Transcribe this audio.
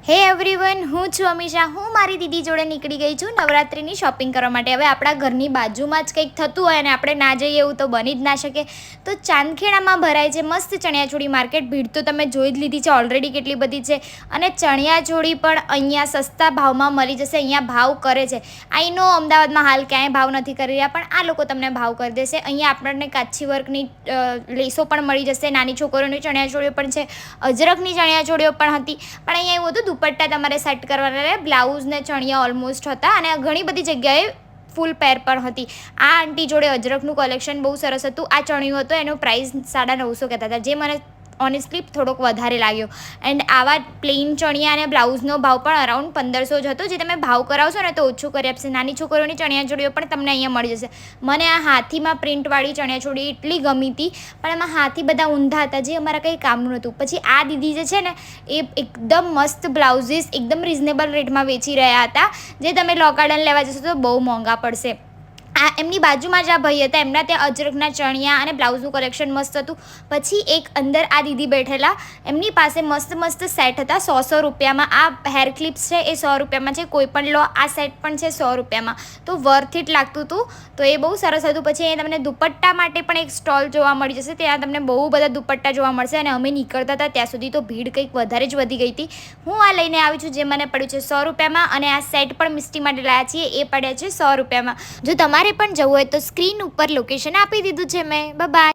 હે એવરીવન, હું છું અમીષા. હું મારી દીદી જોડે નીકળી ગઈ છું નવરાત્રિની શોપિંગ કરવા માટે. હવે આપણા ઘરની બાજુમાં જ કંઈક થતું હોય અને આપણે ના જઈએ એવું તો બની જ ના શકે. તો ચાંદખેડામાં ભરાય છે મસ્ત ચણિયાચોળી માર્કેટ. ભીડ તો તમે જોઈ જ લીધી છે ઓલરેડી કેટલી બધી છે. અને ચણિયાચોળી પણ અહીંયા સસ્તા ભાવમાં મળી જશે. અહીંયા ભાવ કરે છે. આઈ નો અમદાવાદમાં હાલ ક્યાંય ભાવ નથી કરી રહ્યા, પણ આ લોકો તમને ભાવ કરી દેશે. અહીંયા આપણને કાચી વર્કની લેસો પણ મળી જશે. નાની છોકરીઓની ચણિયાચોળીઓ પણ છે, અજરકની ચણિયાચોળીઓ પણ હતી. પણ અહીંયા એવું હતું દુપટ્ટા તમારે સેટ કરવાના રહે, બ્લાઉઝ ને ચણિયા ઓલમોસ્ટ હતા અને ઘણી બધી જગ્યાએ ફૂલ પેર પણ હતી. આ આંટી જોડે અજરકનું કલેક્શન બહુ સરસ હતું. આ ચણિયો હતો, એનો પ્રાઇસ 950 કહેતા હતા, જે મને ઓનેસ્ટલી થોડોક વધારે લાગ્યો. એન્ડ આવા પ્લેન ચણિયા અને બ્લાઉઝનો ભાવ પણ અરાઉન્ડ 1500 જ હતો. જે તમે ભાવ કરાવશો ને તો ઓછું કરી આપશે. નાની છોકરીઓની ચણિયાચોળીઓ પણ તમને અહીંયા મળી જશે. મને આ હાથીમાં પ્રિન્ટવાળી ચણિયાચોળી એટલી ગમી હતી, પણ એમાં હાથી બધા ઊંધા હતા, જે અમારા કંઈ કામનું નહોતું. પછી આ દીદી જે છે ને એ એકદમ મસ્ત બ્લાઉઝીસ એકદમ રિઝનેબલ રેટમાં વેચી રહ્યા હતા, જે તમે લો ગાર્ડન લેવા જશો તો બહુ મોંઘા પડશે. આ એમની બાજુમાં જ આ ભાઈ હતા, એમના ત્યાં અજરકના ચણિયા અને બ્લાઉઝનું કલેક્શન મસ્ત હતું. પછી એક અંદર આ દીદી બેઠેલા, એમની પાસે મસ્ત મસ્ત સેટ હતા 100 રૂપિયામાં. આ હેર ક્લિપ્સ છે એ 100 રૂપિયામાં છે, કોઈ પણ લો. આ સેટ પણ છે 100 રૂપિયામાં, તો વર્થ ઇટ લાગતું હતું. તો એ બહુ સરસ હતું. પછી અહીંયા તમને દુપટ્ટા માટે પણ એક સ્ટોલ જોવા મળી જશે. ત્યાં તમને બહુ બધા દુપટ્ટા જોવા મળશે. અને અમે નીકળતા હતા ત્યાં સુધી તો ભીડ કંઈક વધારે જ વધી ગઈ હતી. હું આ લઈને આવી છું, જે મને પડ્યું છે 100 રૂપિયામાં. અને આ સેટ પણ મિસ્ટી માટે લાવ્યા છીએ, એ પડ્યા છે 100 રૂપિયામાં. જો તમારે પણ જવું હોય તો સ્ક્રીન ઉપર લોકેશન આપી દીધું છે મેં. બાય.